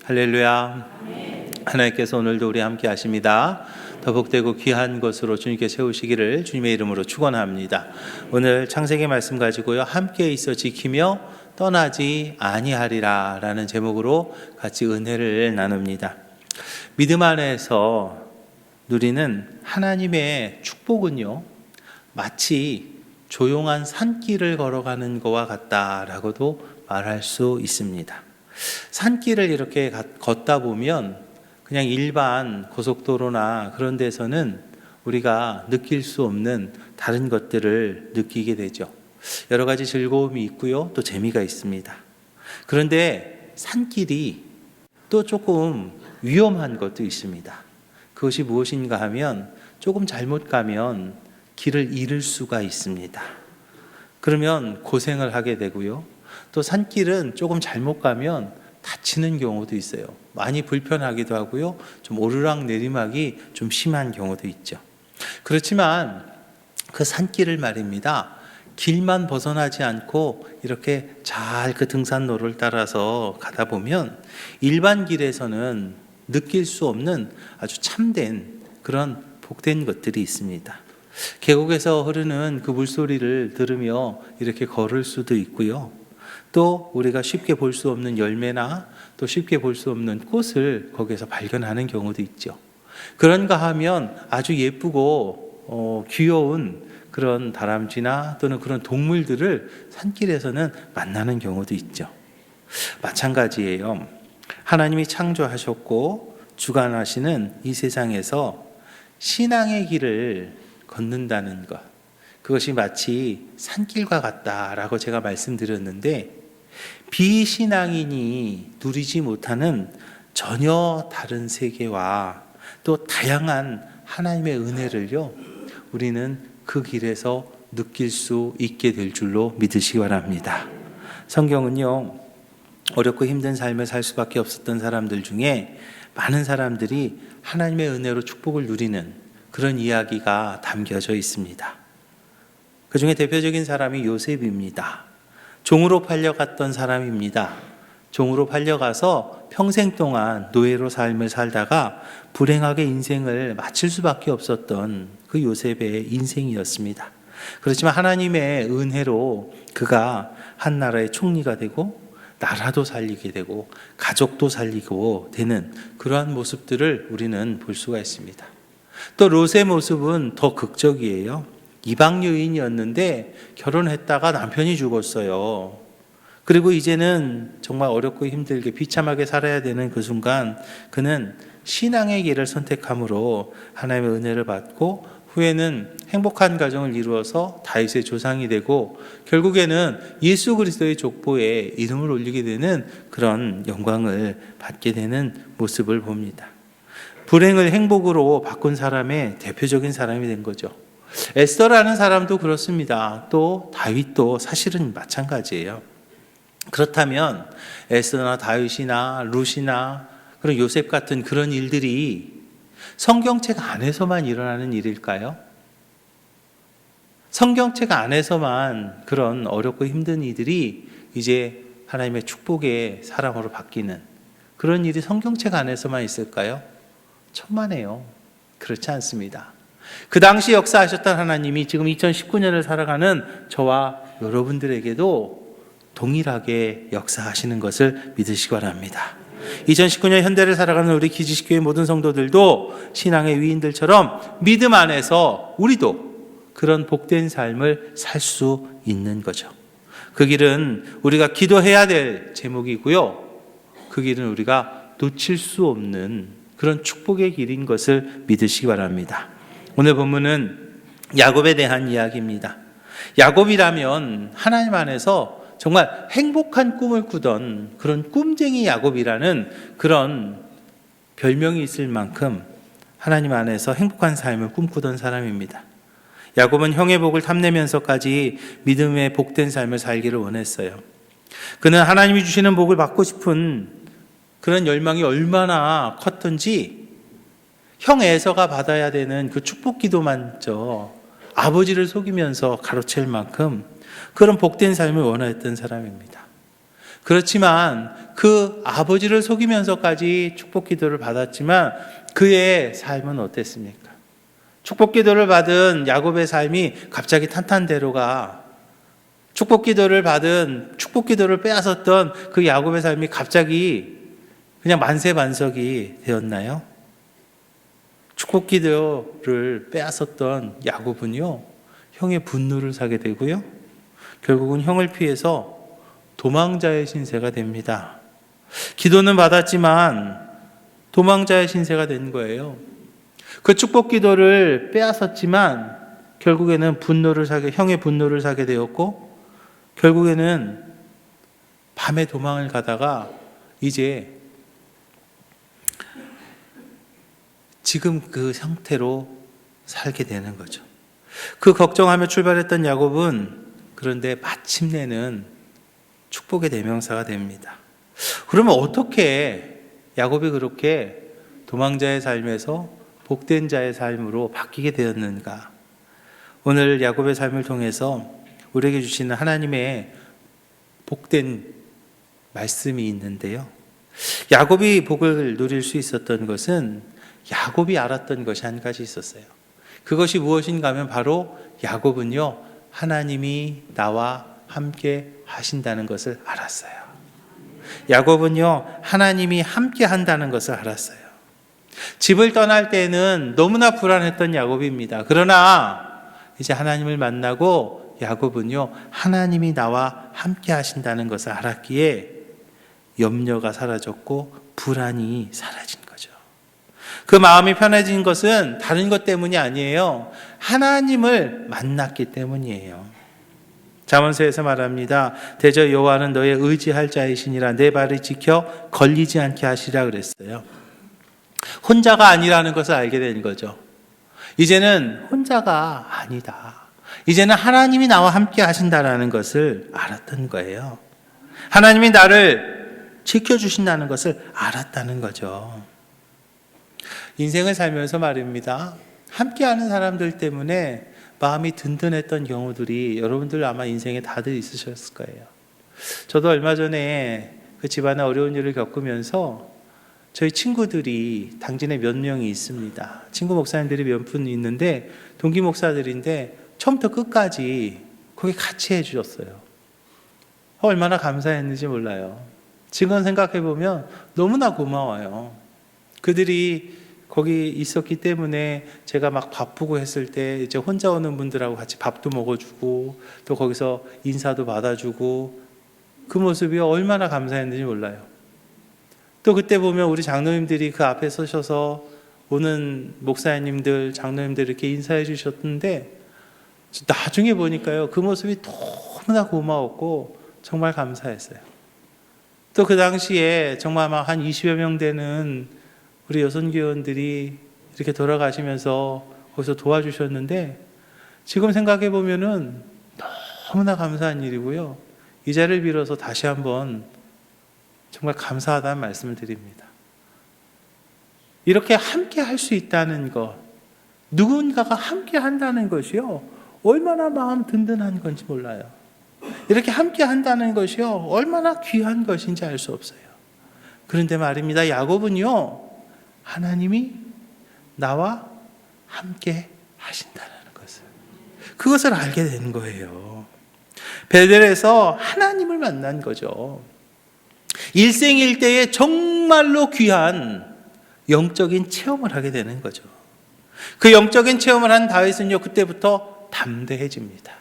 할렐루야. 하나님께서 오늘도 우리 함께 하십니다. 더 복되고 귀한 것으로 주님께 세우시기를 주님의 이름으로 축원합니다. 오늘 창세기 말씀 가지고요, 함께 있어 지키며 떠나지 아니하리라 라는 제목으로 같이 은혜를 나눕니다. 믿음 안에서 누리는 하나님의 축복은요, 마치 조용한 산길을 걸어가는 것과 같다라고도 말할 수 있습니다. 산길을 이렇게 걷다 보면 그냥 일반 고속도로나 그런 데서는 우리가 느낄 수 없는 다른 것들을 느끼게 되죠. 여러 가지 즐거움이 있고요, 또 재미가 있습니다. 그런데 산길이 또 조금 위험한 것도 있습니다. 그것이 무엇인가 하면 조금 잘못 가면 길을 잃을 수가 있습니다. 그러면 고생을 하게 되고요, 또 산길은 조금 잘못 가면 다치는 경우도 있어요. 많이 불편하기도 하고요, 좀 오르락 내리막이 좀 심한 경우도 있죠. 그렇지만 그 산길을 말입니다, 길만 벗어나지 않고 이렇게 잘 그 등산로를 따라서 가다 보면 일반 길에서는 느낄 수 없는 아주 참된 그런 복된 것들이 있습니다. 계곡에서 흐르는 그 물소리를 들으며 이렇게 걸을 수도 있고요, 또 우리가 쉽게 볼 수 없는 열매나 또 쉽게 볼 수 없는 꽃을 거기에서 발견하는 경우도 있죠. 그런가 하면 아주 예쁘고 귀여운 그런 다람쥐나 또는 그런 동물들을 산길에서는 만나는 경우도 있죠. 마찬가지예요. 하나님이 창조하셨고 주관하시는 이 세상에서 신앙의 길을 걷는다는 것, 그것이 마치 산길과 같다라고 제가 말씀드렸는데, 비신앙인이 누리지 못하는 전혀 다른 세계와 또 다양한 하나님의 은혜를요, 우리는 그 길에서 느낄 수 있게 될 줄로 믿으시기 바랍니다. 성경은요, 어렵고 힘든 삶을 살 수밖에 없었던 사람들 중에 많은 사람들이 하나님의 은혜로 축복을 누리는 그런 이야기가 담겨져 있습니다. 그 중에 대표적인 사람이 요셉입니다. 종으로 팔려갔던 사람입니다. 종으로 팔려가서 평생 동안 노예로 삶을 살다가 불행하게 인생을 마칠 수밖에 없었던 그 요셉의 인생이었습니다. 그렇지만 하나님의 은혜로 그가 한 나라의 총리가 되고 나라도 살리게 되고 가족도 살리고 되는 그러한 모습들을 우리는 볼 수가 있습니다. 또 롯의 모습은 더 극적이에요. 이방 여인이었는데 결혼했다가 남편이 죽었어요. 그리고 이제는 정말 어렵고 힘들게 비참하게 살아야 되는 그 순간, 그는 신앙의 길을 선택함으로 하나님의 은혜를 받고 후에는 행복한 가정을 이루어서 다윗의 조상이 되고 결국에는 예수 그리스도의 족보에 이름을 올리게 되는 그런 영광을 받게 되는 모습을 봅니다. 불행을 행복으로 바꾼 사람의 대표적인 사람이 된 거죠. 에스더라는 사람도 그렇습니다. 또 다윗도 사실은 마찬가지예요. 그렇다면 에스더나 다윗이나 룻이나 그런 요셉 같은 그런 일들이 성경책 안에서만 일어나는 일일까요? 성경책 안에서만 그런 어렵고 힘든 이들이 이제 하나님의 축복의 사람으로 바뀌는 그런 일이 성경책 안에서만 있을까요? 천만에요. 그렇지 않습니다. 그 당시 역사하셨던 하나님이 지금 2019년을 살아가는 저와 여러분들에게도 동일하게 역사하시는 것을 믿으시기 바랍니다. 2019년 현대를 살아가는 우리 기지식교회 모든 성도들도 신앙의 위인들처럼 믿음 안에서 우리도 그런 복된 삶을 살 수 있는 거죠. 그 길은 우리가 기도해야 될 제목이고요, 그 길은 우리가 놓칠 수 없는 그런 축복의 길인 것을 믿으시기 바랍니다. 오늘 본문은 야곱에 대한 이야기입니다. 야곱이라면 하나님 안에서 정말 행복한 꿈을 꾸던 그런 꿈쟁이 야곱이라는 그런 별명이 있을 만큼 하나님 안에서 행복한 삶을 꿈꾸던 사람입니다. 야곱은 형의 복을 탐내면서까지 믿음의 복된 삶을 살기를 원했어요. 그는 하나님이 주시는 복을 받고 싶은 그런 열망이 얼마나 컸던지 형 에서가 받아야 되는 그 축복 기도만저 아버지를 속이면서 가로챌 만큼 그런 복된 삶을 원했던 사람입니다. 그렇지만 그 아버지를 속이면서까지 축복 기도를 받았지만 그의 삶은 어땠습니까? 축복 기도를 받은 야곱의 삶이 갑자기 탄탄대로가, 축복 기도를 받은, 축복 기도를 빼앗았던 그 야곱의 삶이 갑자기 그냥 만세반석이 되었나요? 축복 기도를 빼앗았던 야곱은요, 형의 분노를 사게 되고요, 결국은 형을 피해서 도망자의 신세가 됩니다. 기도는 받았지만 도망자의 신세가 된 거예요. 그 축복 기도를 빼앗았지만 결국에는 형의 분노를 사게 되었고, 결국에는 밤에 도망을 가다가 이제 지금 그 형태로 살게 되는 거죠. 그 걱정하며 출발했던 야곱은 그런데 마침내는 축복의 대명사가 됩니다. 그러면 어떻게 야곱이 그렇게 도망자의 삶에서 복된 자의 삶으로 바뀌게 되었는가? 오늘 야곱의 삶을 통해서 우리에게 주시는 하나님의 복된 말씀이 있는데요. 야곱이 복을 누릴 수 있었던 것은 야곱이 알았던 것이 한 가지 있었어요. 그것이 무엇인가 하면 바로 야곱은요, 하나님이 나와 함께 하신다는 것을 알았어요. 야곱은요, 하나님이 함께 한다는 것을 알았어요. 집을 떠날 때는 너무나 불안했던 야곱입니다. 그러나 이제 하나님을 만나고 야곱은요, 하나님이 나와 함께 하신다는 것을 알았기에 염려가 사라졌고 불안이 사라진 거죠. 그 마음이 편해진 것은 다른 것 때문이 아니에요. 하나님을 만났기 때문이에요. 잠언서에서 말합니다. 대저 여호와는 너의 의지할 자이시니라, 내 발을 지켜 걸리지 않게 하시라 그랬어요. 혼자가 아니라는 것을 알게 된 거죠. 이제는 혼자가 아니다. 이제는 하나님이 나와 함께 하신다라는 것을 알았던 거예요. 하나님이 나를 지켜주신다는 것을 알았다는 거죠. 인생을 살면서 말입니다. 함께하는 사람들 때문에 마음이 든든했던 경우들이 여러분들 아마 인생에 다들 있으셨을 거예요. 저도 얼마 전에 그 집안의 어려운 일을 겪으면서 저희 친구들이 당진에 몇 명이 있습니다. 친구 목사님들이 몇 분 있는데 동기 목사들인데 처음부터 끝까지 거기 같이 해주셨어요. 얼마나 감사했는지 몰라요. 지금 생각해보면 너무나 고마워요. 그들이 거기 있었기 때문에 제가 막 바쁘고 했을 때 이제 혼자 오는 분들하고 같이 밥도 먹어주고 또 거기서 인사도 받아주고 그 모습이 얼마나 감사했는지 몰라요. 또 그때 보면 우리 장로님들이 그 앞에 서셔서 오는 목사님들, 장로님들 이렇게 인사해 주셨는데 나중에 보니까요, 그 모습이 너무나 고마웠고 정말 감사했어요. 또 그 당시에 정말 막 한 20여 명 되는 우리 여선교원들이 이렇게 돌아가시면서 거기서 도와주셨는데 지금 생각해 보면은 너무나 감사한 일이고요. 이 자리를 빌어서 다시 한번 정말 감사하다는 말씀을 드립니다. 이렇게 함께 할 수 있다는 것, 누군가가 함께 한다는 것이요, 얼마나 마음 든든한 건지 몰라요. 이렇게 함께 한다는 것이요, 얼마나 귀한 것인지 알 수 없어요. 그런데 말입니다, 야곱은요, 하나님이 나와 함께 하신다는 것을, 그것을 알게 된 거예요. 베델에서 하나님을 만난 거죠. 일생일대에 정말로 귀한 영적인 체험을 하게 되는 거죠. 그 영적인 체험을 한 다윗은요, 그때부터 담대해집니다.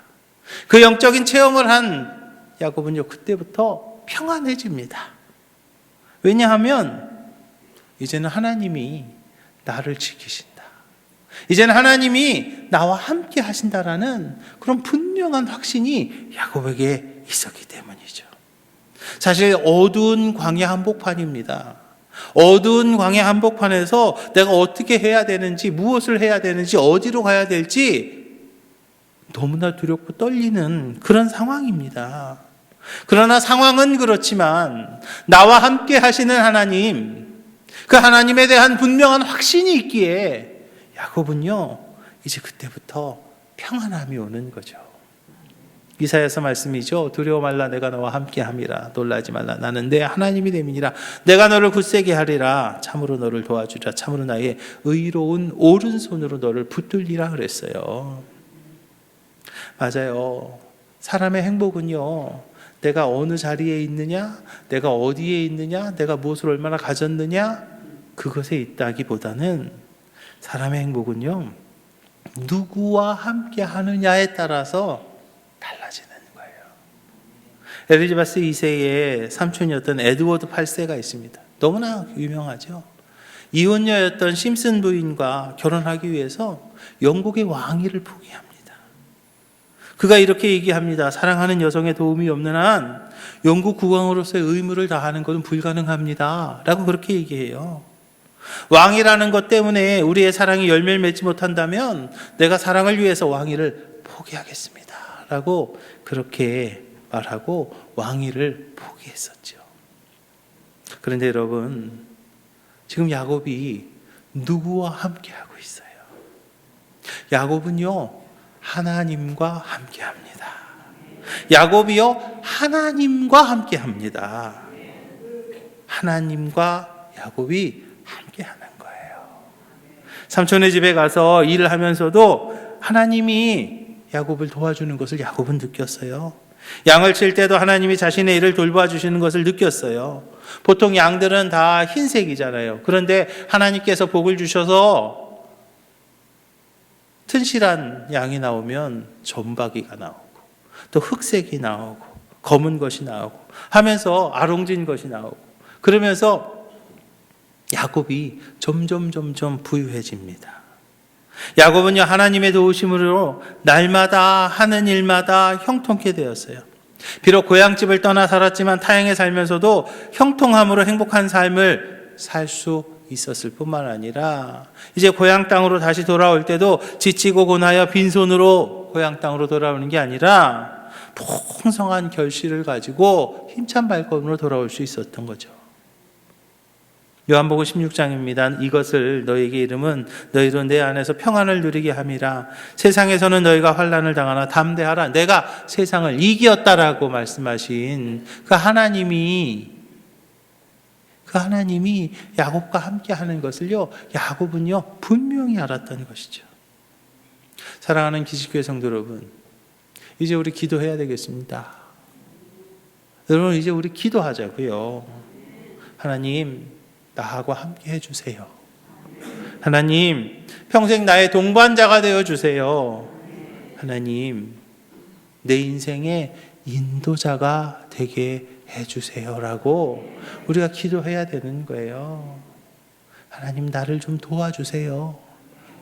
그 영적인 체험을 한 야곱은요, 그때부터 평안해집니다. 왜냐하면 이제는 하나님이 나를 지키신다. 이제는 하나님이 나와 함께 하신다라는 그런 분명한 확신이 야곱에게 있었기 때문이죠. 사실 어두운 광야 한복판입니다. 어두운 광야 한복판에서 내가 어떻게 해야 되는지, 무엇을 해야 되는지, 어디로 가야 될지 너무나 두렵고 떨리는 그런 상황입니다. 그러나 상황은 그렇지만 나와 함께 하시는 하나님, 그 하나님에 대한 분명한 확신이 있기에 야곱은요, 이제 그때부터 평안함이 오는 거죠. 이사야서 말씀이죠. 두려워 말라, 내가 너와 함께함이라. 놀라지 말라, 나는 내 하나님이 됨이니라. 내가 너를 굳세게 하리라. 참으로 너를 도와주리라. 참으로 나의 의로운 오른손으로 너를 붙들리라 그랬어요. 맞아요. 사람의 행복은요, 내가 어느 자리에 있느냐, 내가 어디에 있느냐, 내가 무엇을 얼마나 가졌느냐, 그것에 있다기보다는 사람의 행복은요, 누구와 함께 하느냐에 따라서 달라지는 거예요. 엘리자베스 2세의 삼촌이었던 에드워드 8세가 있습니다. 너무나 유명하죠. 이혼녀였던 심슨 부인과 결혼하기 위해서 영국의 왕위를 포기합니다. 그가 이렇게 얘기합니다. 사랑하는 여성의 도움이 없는 한 영국 국왕으로서의 의무를 다하는 것은 불가능합니다. 라고 그렇게 얘기해요. 왕이라는 것 때문에 우리의 사랑이 열매를 맺지 못한다면 내가 사랑을 위해서 왕위를 포기하겠습니다. 라고 그렇게 말하고 왕위를 포기했었죠. 그런데 여러분, 지금 야곱이 누구와 함께 하고 있어요? 야곱은요, 하나님과 함께 합니다. 야곱이요, 하나님과 함께 합니다. 하나님과 야곱이 함께 하는 거예요. 삼촌의 집에 가서 일을 하면서도 하나님이 야곱을 도와주는 것을 야곱은 느꼈어요. 양을 칠 때도 하나님이 자신의 일을 돌봐주시는 것을 느꼈어요. 보통 양들은 다 흰색이잖아요. 그런데 하나님께서 복을 주셔서 튼실한 양이 나오면 점박이가 나오고 또 흑색이 나오고 검은 것이 나오고 하면서 아롱진 것이 나오고 그러면서 야곱이 점점 부유해집니다. 야곱은요, 하나님의 도우심으로 날마다 하는 일마다 형통케 되었어요. 비록 고향집을 떠나 살았지만 타향에 살면서도 형통함으로 행복한 삶을 살 수 있었을 뿐만 아니라 이제 고향 땅으로 다시 돌아올 때도 지치고 고나여 빈손으로 고향 땅으로 돌아오는 게 아니라 풍성한 결실을 가지고 힘찬 발걸음으로 돌아올 수 있었던 거죠. 요한복음 16장입니다. 이것을 너에게 이름은 너희로 내 안에서 평안을 누리게 함이라. 세상에서는 너희가 환난을 당하나 담대하라. 내가 세상을 이겼다라고 말씀하신 그 하나님이 야곱과 함께 하는 것을요, 야곱은요 분명히 알았던 것이죠. 사랑하는 기식교회 성도 여러분, 이제 우리 기도해야 되겠습니다. 여러분, 이제 우리 기도하자고요. 하나님, 나하고 함께 해주세요. 하나님, 평생 나의 동반자가 되어주세요. 하나님, 내 인생의 인도자가 되게 해주세요. 라고 우리가 기도해야 되는 거예요. 하나님, 나를 좀 도와주세요.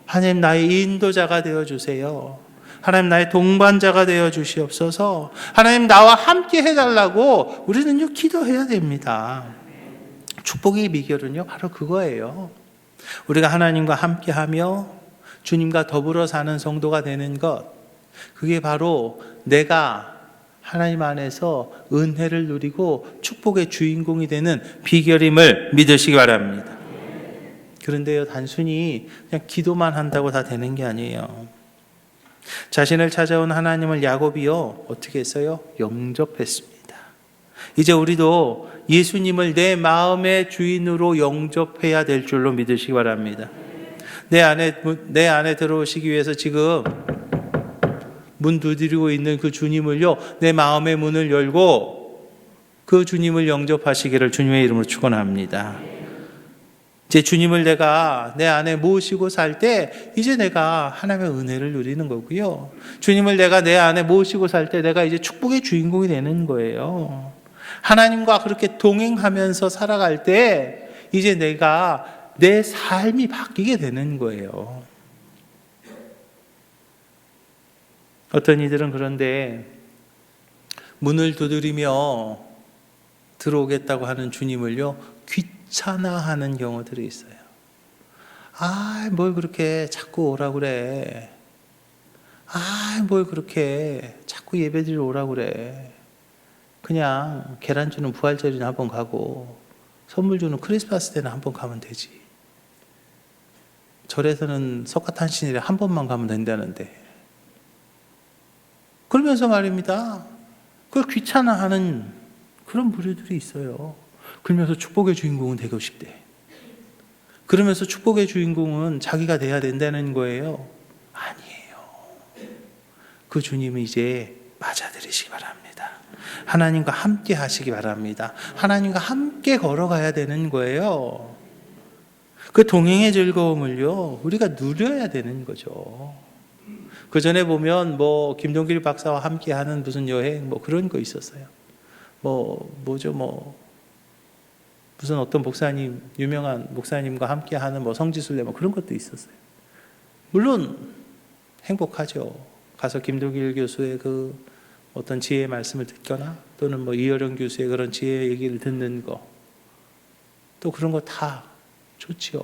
하나님, 나의 인도자가 되어주세요. 하나님, 나의 동반자가 되어주시옵소서. 하나님, 나와 함께 해달라고 우리는요 기도해야 됩니다. 축복의 비결은요 바로 그거예요. 우리가 하나님과 함께하며 주님과 더불어 사는 성도가 되는 것, 그게 바로 내가 하나님 안에서 은혜를 누리고 축복의 주인공이 되는 비결임을 믿으시기 바랍니다. 그런데요, 단순히 그냥 기도만 한다고 다 되는 게 아니에요. 자신을 찾아온 하나님을 야곱이요 어떻게 했어요? 영접했습니다. 이제 우리도 예수님을 내 마음의 주인으로 영접해야 될 줄로 믿으시기 바랍니다. 내 안에 들어오시기 위해서 지금 문 두드리고 있는 그 주님을요, 내 마음의 문을 열고 그 주님을 영접하시기를 주님의 이름으로 축원합니다. 이제 주님을 내가 내 안에 모시고 살 때 이제 내가 하나님의 은혜를 누리는 거고요. 주님을 내가 내 안에 모시고 살 때 내가 이제 축복의 주인공이 되는 거예요. 하나님과 그렇게 동행하면서 살아갈 때 이제 내가 내 삶이 바뀌게 되는 거예요. 어떤 이들은 그런데 문을 두드리며 들어오겠다고 하는 주님을요 귀찮아하는 경우들이 있어요. 뭘 그렇게 자꾸 오라 그래. 뭘 그렇게 자꾸 예배드리러 오라 그래. 그냥 계란 주는 부활절이나 한번 가고 선물 주는 크리스마스 때는 한번 가면 되지. 절에서는 석가탄신일에 한 번만 가면 된다는데. 그러면서 말입니다. 그걸 귀찮아하는 그런 무리들이 있어요. 그러면서 축복의 주인공은 되고 싶대. 그러면서 축복의 주인공은 자기가 돼야 된다는 거예요. 아니에요. 그 주님은 이제 맞아들이시기 바랍니다. 하나님과 함께 하시기 바랍니다. 하나님과 함께 걸어가야 되는 거예요. 그 동행의 즐거움을요, 우리가 누려야 되는 거죠. 그 전에 보면 김동길 박사와 함께 하는 무슨 여행 그런 거 있었어요. 무슨 어떤 목사님, 유명한 목사님과 함께 하는 성지순례 그런 것도 있었어요. 물론 행복하죠. 가서 김동길 교수의 그 어떤 지혜의 말씀을 듣거나 또는 이어령 교수의 그런 지혜 얘기를 듣는 거, 또 그런 거 다 좋지요.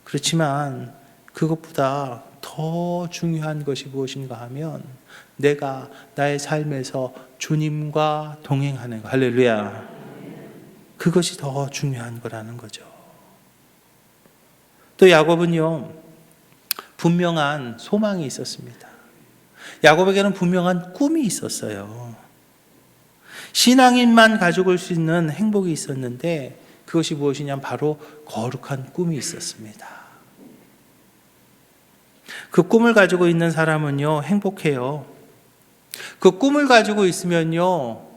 그렇지만 그것보다 더 중요한 것이 무엇인가 하면 내가 나의 삶에서 주님과 동행하는 거. 할렐루야. 그것이 더 중요한 거라는 거죠. 또 야곱은요, 분명한 소망이 있었습니다. 야곱에게는 분명한 꿈이 있었어요. 신앙인만 가지고 올 수 있는 행복이 있었는데 그것이 무엇이냐면 바로 거룩한 꿈이 있었습니다. 그 꿈을 가지고 있는 사람은요, 행복해요. 그 꿈을 가지고 있으면요,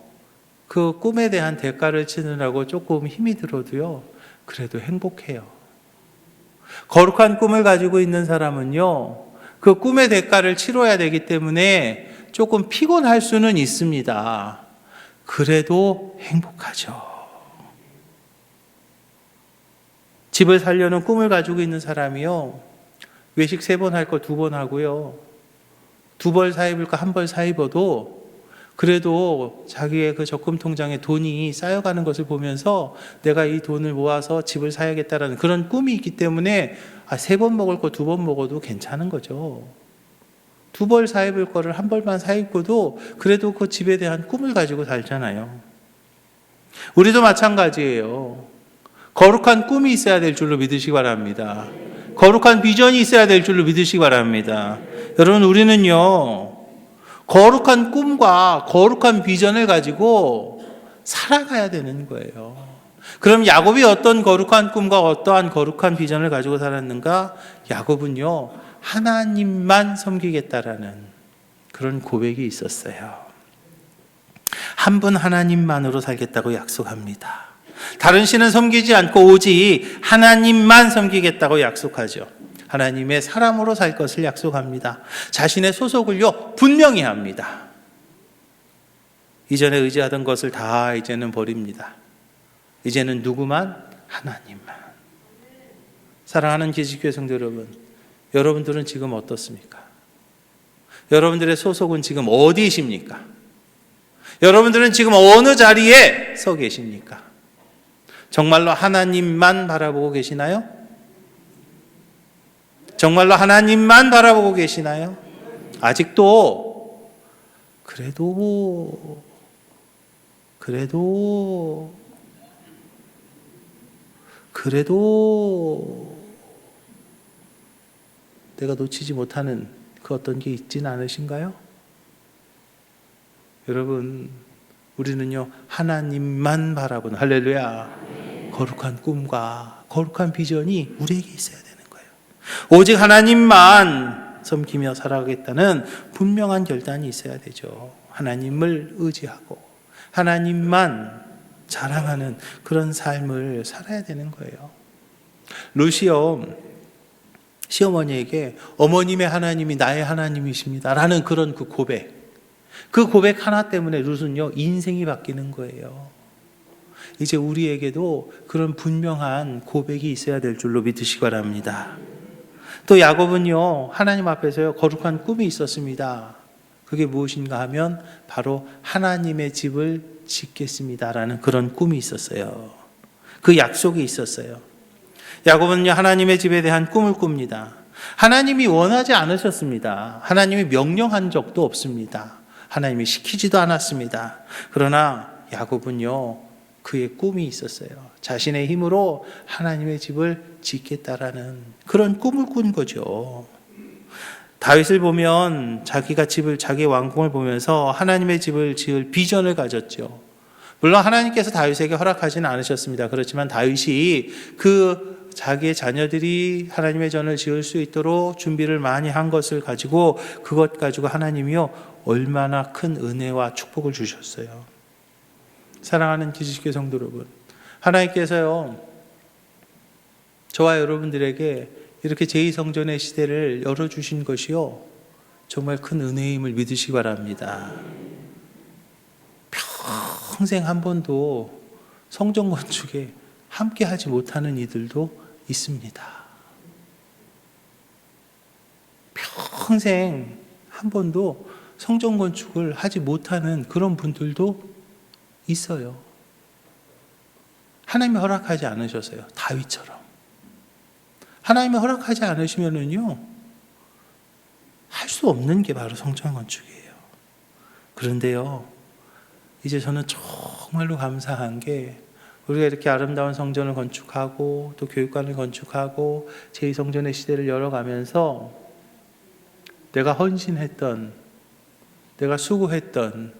그 꿈에 대한 대가를 치느라고 조금 힘이 들어도요, 그래도 행복해요. 거룩한 꿈을 가지고 있는 사람은요, 그 꿈의 대가를 치러야 되기 때문에 조금 피곤할 수는 있습니다. 그래도 행복하죠. 집을 살려는 꿈을 가지고 있는 사람이요, 외식 3번 할 거 2번 하고요, 2벌 사입을 거 1벌 사입어도 그래도 자기의 그 적금 통장에 돈이 쌓여가는 것을 보면서 내가 이 돈을 모아서 집을 사야겠다라는 그런 꿈이 있기 때문에 3번 먹을 거 2번 먹어도 괜찮은 거죠. 2벌 사입을 거를 1벌만 사입고도 그래도 그 집에 대한 꿈을 가지고 살잖아요. 우리도 마찬가지예요. 거룩한 꿈이 있어야 될 줄로 믿으시기 바랍니다. 거룩한 비전이 있어야 될 줄로 믿으시기 바랍니다. 여러분, 우리는요, 거룩한 꿈과 거룩한 비전을 가지고 살아가야 되는 거예요. 그럼 야곱이 어떤 거룩한 꿈과 어떠한 거룩한 비전을 가지고 살았는가? 야곱은요, 하나님만 섬기겠다라는 그런 고백이 있었어요. 한 분 하나님만으로 살겠다고 약속합니다. 다른 신은 섬기지 않고 오직 하나님만 섬기겠다고 약속하죠. 하나님의 사람으로 살 것을 약속합니다. 자신의 소속을요, 분명히 합니다. 이전에 의지하던 것을 다 이제는 버립니다. 이제는 누구만? 하나님만. 사랑하는 기지교회 성도 여러분, 여러분들은 지금 어떻습니까? 여러분들의 소속은 지금 어디이십니까? 여러분들은 지금 어느 자리에 서 계십니까? 정말로 하나님만 바라보고 계시나요? 정말로 하나님만 바라보고 계시나요? 아직도 그래도 내가 놓치지 못하는 그 어떤 게 있진 않으신가요? 여러분, 우리는요, 하나님만 바라보는, 할렐루야, 거룩한 꿈과 거룩한 비전이 우리에게 있어야 되는 거예요. 오직 하나님만 섬기며 살아가겠다는 분명한 결단이 있어야 되죠. 하나님을 의지하고 하나님만 자랑하는 그런 삶을 살아야 되는 거예요. 루시요, 시어머니에게 어머님의 하나님이 나의 하나님이십니다 라는 그런 그 고백 하나 때문에 룻은요, 인생이 바뀌는 거예요. 이제 우리에게도 그런 분명한 고백이 있어야 될 줄로 믿으시기 바랍니다. 또 야곱은요, 하나님 앞에서요, 거룩한 꿈이 있었습니다. 그게 무엇인가 하면 바로 하나님의 집을 짓겠습니다라는 그런 꿈이 있었어요. 그 약속이 있었어요. 야곱은요, 하나님의 집에 대한 꿈을 꿉니다. 하나님이 원하지 않으셨습니다. 하나님이 명령한 적도 없습니다. 하나님이 시키지도 않았습니다. 그러나 야곱은요, 그의 꿈이 있었어요. 자신의 힘으로 하나님의 집을 짓겠다라는 그런 꿈을 꾼 거죠. 다윗을 보면 자기가 자기의 왕궁을 보면서 하나님의 집을 지을 비전을 가졌죠. 물론 하나님께서 다윗에게 허락하지는 않으셨습니다. 그렇지만 다윗이 자기의 자녀들이 하나님의 전을 지을 수 있도록 준비를 많이 한 것을 가지고 그것 가지고 하나님이요 얼마나 큰 은혜와 축복을 주셨어요. 사랑하는 기지식교 성도 여러분, 하나님께서요 저와 여러분들에게 이렇게 제2성전의 시대를 열어주신 것이요 정말 큰 은혜임을 믿으시기 바랍니다. 평생 한 번도 성전 건축에 함께 하지 못하는 이들도 있습니다. 평생 한 번도 성전 건축을 하지 못하는 그런 분들도 있어요. 하나님이 허락하지 않으셔서요. 다윗처럼. 하나님이 허락하지 않으시면은요, 할 수 없는 게 바로 성전 건축이에요. 그런데요, 이제 저는 정말로 감사한 게 우리가 이렇게 아름다운 성전을 건축하고 또 교육관을 건축하고 제2성전의 시대를 열어가면서 내가 헌신했던, 내가 수고했던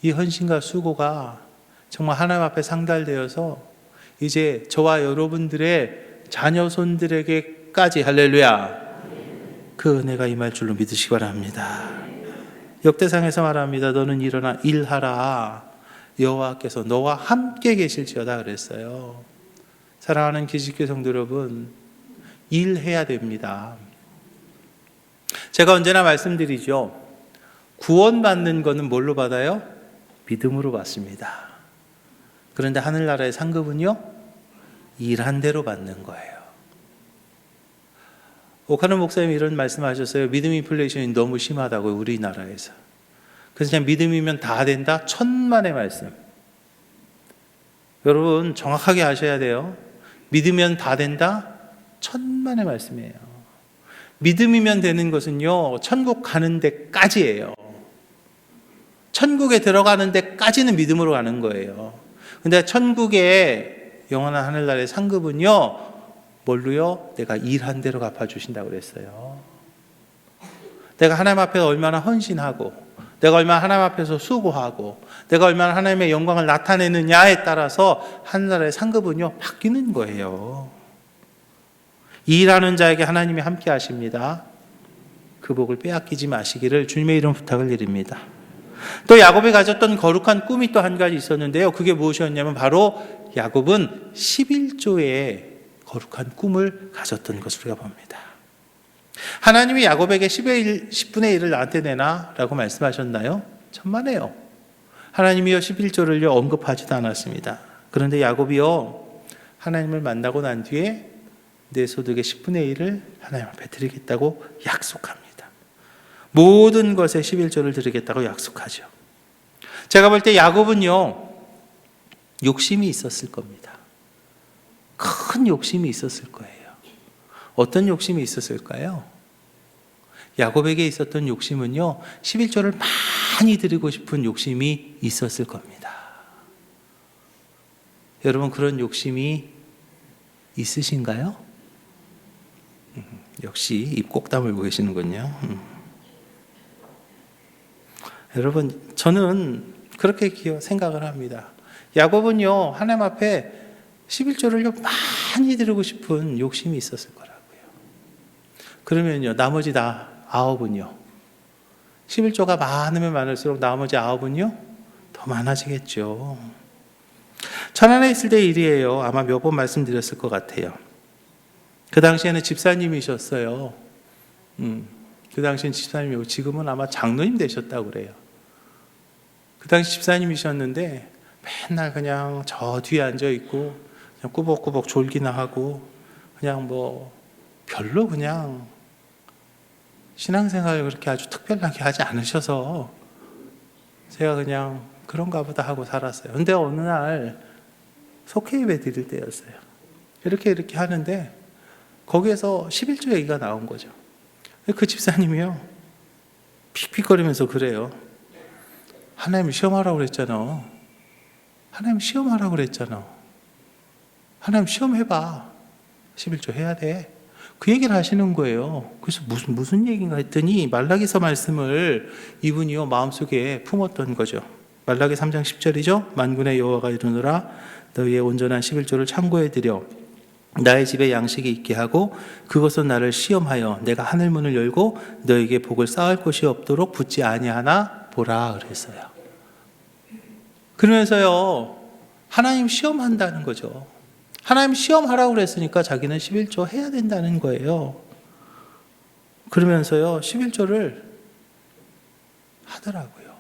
이 헌신과 수고가 정말 하나님 앞에 상달되어서 이제 저와 여러분들의 자녀손들에게까지 할렐루야 그 은혜가 임할 줄로 믿으시기 바랍니다. 역대상에서 말합니다. 너는 일어나 일하라. 여호와께서 너와 함께 계실지어다 그랬어요. 사랑하는 기지교 성도 여러분, 일해야 됩니다. 제가 언제나 말씀드리죠. 구원받는 것은 뭘로 받아요? 믿음으로 받습니다. 그런데 하늘나라의 상급은요? 일한 대로 받는 거예요. 오카노 목사님이 이런 말씀하셨어요. 믿음 인플레이션이 너무 심하다고 우리나라에서. 그래서 그냥 믿음이면 다 된다? 천만의 말씀. 여러분 정확하게 아셔야 돼요. 믿으면 다 된다? 천만의 말씀이에요. 믿음이면 되는 것은요 천국 가는 데까지예요. 천국에 들어가는 데까지는 믿음으로 가는 거예요. 근데 천국에 영원한 하늘나라의 상급은요 뭘로요? 내가 일한 대로 갚아주신다고 그랬어요. 내가 하나님 앞에 얼마나 헌신하고 내가 얼마나 하나님 앞에서 수고하고 내가 얼마나 하나님의 영광을 나타내느냐에 따라서 하늘나라의 상급은요 바뀌는 거예요. 일하는 자에게 하나님이 함께 하십니다. 그 복을 빼앗기지 마시기를 주님의 이름 부탁을 드립니다. 또 야곱이 가졌던 거룩한 꿈이 또 한 가지 있었는데요. 그게 무엇이었냐면 바로 야곱은 11조의 거룩한 꿈을 가졌던 것을 우리가 봅니다. 하나님이 야곱에게 10분의 1을 나한테 내놔 라고 말씀하셨나요? 천만에요. 하나님이요 11조를요 언급하지도 않았습니다. 그런데 야곱이요 하나님을 만나고 난 뒤에 내 소득의 10분의 1을 하나님 앞에 드리겠다고 약속합니다. 모든 것에 11조를 드리겠다고 약속하죠. 제가 볼 때 야곱은요 욕심이 있었을 겁니다. 큰 욕심이 있었을 거예요. 어떤 욕심이 있었을까요? 야곱에게 있었던 욕심은요 11조를 많이 드리고 싶은 욕심이 있었을 겁니다. 여러분 그런 욕심이 있으신가요? 역시 입 꼭 다물고 계시는군요. 여러분 저는 그렇게 생각을 합니다. 야곱은요 하나님 앞에 11조를요 많이 드리고 싶은 욕심이 있었을 거라고요. 그러면요 나머지 9은요 11조가 많으면 많을수록 나머지 9은요 더 많아지겠죠. 천안에 있을 때 일이에요. 아마 몇 번 말씀드렸을 것 같아요. 그 당시에는 집사님이셨어요. 그 당시엔 집사님이고 지금은 아마 장로님 되셨다고 그래요. 그 당시 집사님이셨는데 맨날 그냥 저 뒤에 앉아 있고 그냥 꾸벅꾸벅 졸기나 하고 그냥 뭐 별로 그냥 신앙생활을 그렇게 아주 특별하게 하지 않으셔서 제가 그냥 그런가 보다 하고 살았어요. 근데 어느 날 속회 예배 드릴 때였어요. 이렇게 하는데 거기에서 11조 얘기가 나온 거죠. 그 집사님이요 픽픽거리면서 그래요. 하나님 시험하라고 그랬잖아. 하나님 시험하라고 그랬잖아. 하나님 시험해봐. 11조 해야 돼. 그 얘기를 하시는 거예요. 그래서 무슨 얘기인가 했더니 말라기서 말씀을 이분이요 마음속에 품었던 거죠. 말라기 3장 10절이죠. 만군의 여호와가 이르노라 너희의 온전한 11조를 참고해 드려 나의 집에 양식이 있게 하고 그것은 나를 시험하여 내가 하늘 문을 열고 너에게 복을 쌓을 곳이 없도록 붙지 아니하나 보라 그랬어요. 그러면서요 하나님 시험한다는 거죠. 하나님 시험하라고 그랬으니까 자기는 11조 해야 된다는 거예요. 그러면서요 11조를 하더라고요.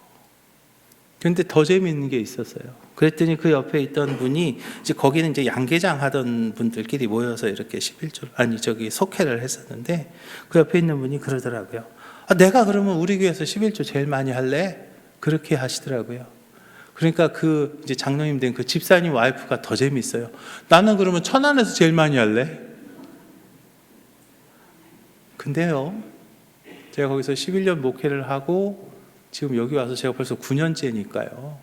그런데 더 재미있는 게 있었어요. 그랬더니 그 옆에 있던 분이 이제 거기는 이제 양계장 하던 분들끼리 모여서 이렇게 11조 속회를 했었는데 그 옆에 있는 분이 그러더라고요. 내가 그러면 우리 교회에서 11조 제일 많이 할래? 그렇게 하시더라고요. 그러니까 그 이제 장로님 된 그 집사님 와이프가 더 재미있어요. 나는 그러면 천안에서 제일 많이 할래? 근데요, 제가 거기서 11년 목회를 하고 지금 여기 와서 제가 벌써 9년째니까요.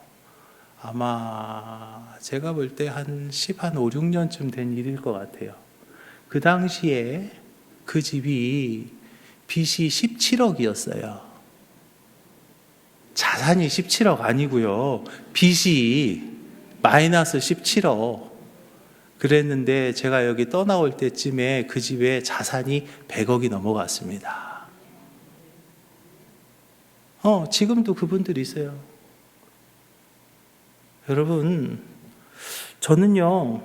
아마 제가 볼 때 한 5, 6년쯤 된 일일 것 같아요. 그 당시에 그 집이 빚이 17억이었어요. 자산이 17억 아니고요. 빚이 마이너스 17억. 그랬는데 제가 여기 떠나올 때쯤에 그 집에 자산이 100억이 넘어갔습니다. 지금도 그분들이 있어요. 여러분, 저는요,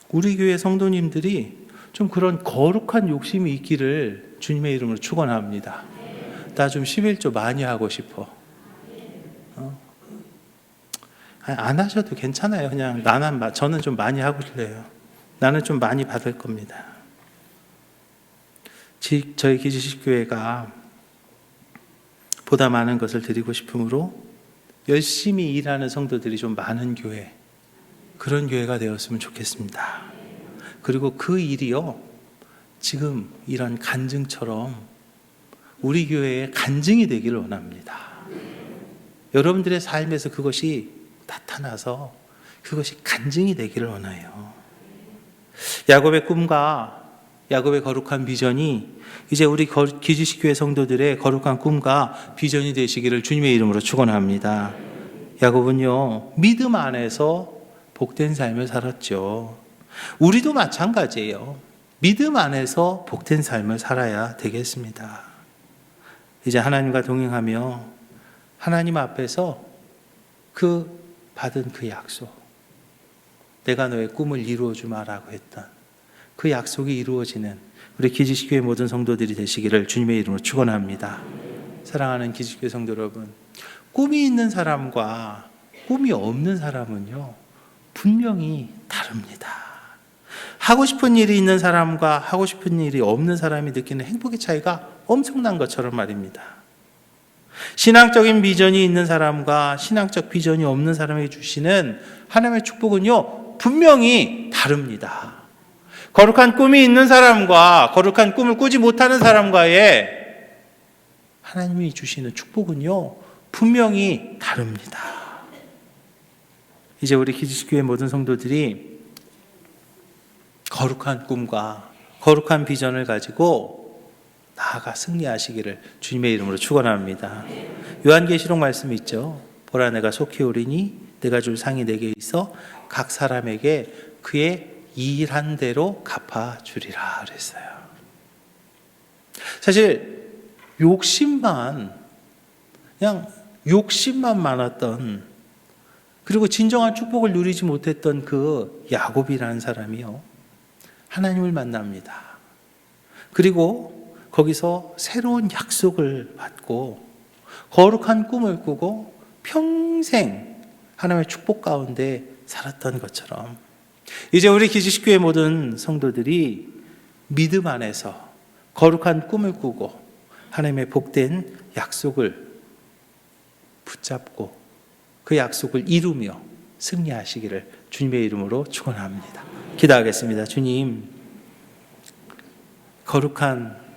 우리 교회 성도님들이 좀 그런 거룩한 욕심이 있기를 주님의 이름으로 축원합니다. 나 좀 11조 많이 하고 싶어. 안 하셔도 괜찮아요. 그냥 저는 좀 많이 하고 싶어요. 나는 좀 많이 받을 겁니다. 저희 기지식교회가 보다 많은 것을 드리고 싶으므로 열심히 일하는 성도들이 좀 많은 교회, 그런 교회가 되었으면 좋겠습니다. 그리고 그 일이요, 지금 이런 간증처럼 우리 교회의 간증이 되기를 원합니다. 여러분들의 삶에서 그것이 나타나서 그것이 간증이 되기를 원해요. 야곱의 꿈과 야곱의 거룩한 비전이 이제 우리 기지식교회 성도들의 거룩한 꿈과 비전이 되시기를 주님의 이름으로 축원합니다. 야곱은요 믿음 안에서 복된 삶을 살았죠. 우리도 마찬가지예요. 믿음 안에서 복된 삶을 살아야 되겠습니다. 이제 하나님과 동행하며 하나님 앞에서 받은 그 약속, 내가 너의 꿈을 이루어 주마라고 했던 그 약속이 이루어지는 우리 기지식교회 모든 성도들이 되시기를 주님의 이름으로 축원합니다. 사랑하는 기지식교회 성도 여러분, 꿈이 있는 사람과 꿈이 없는 사람은요 분명히 다릅니다. 하고 싶은 일이 있는 사람과 하고 싶은 일이 없는 사람이 느끼는 행복의 차이가 엄청난 것처럼 말입니다. 신앙적인 비전이 있는 사람과 신앙적 비전이 없는 사람에게 주시는 하나님의 축복은요 분명히 다릅니다. 거룩한 꿈이 있는 사람과 거룩한 꿈을 꾸지 못하는 사람과의 하나님이 주시는 축복은요 분명히 다릅니다. 이제 우리 기지식교회 모든 성도들이 거룩한 꿈과 거룩한 비전을 가지고 나아가 승리하시기를 주님의 이름으로 축원합니다. 요한계시록 말씀이 있죠. 보라 내가 속히 오리니 내가 줄 상이 내게 있어 각 사람에게 그의 일한 대로 갚아주리라 그랬어요. 사실 욕심만 많았던, 그리고 진정한 축복을 누리지 못했던 그 야곱이라는 사람이요 하나님을 만납니다. 그리고 거기서 새로운 약속을 받고 거룩한 꿈을 꾸고 평생 하나님의 축복 가운데 살았던 것처럼 이제 우리 기지식교회 모든 성도들이 믿음 안에서 거룩한 꿈을 꾸고 하나님의 복된 약속을 붙잡고 그 약속을 이루며 승리하시기를 주님의 이름으로 축원합니다. 기도하겠습니다. 주님, 거룩한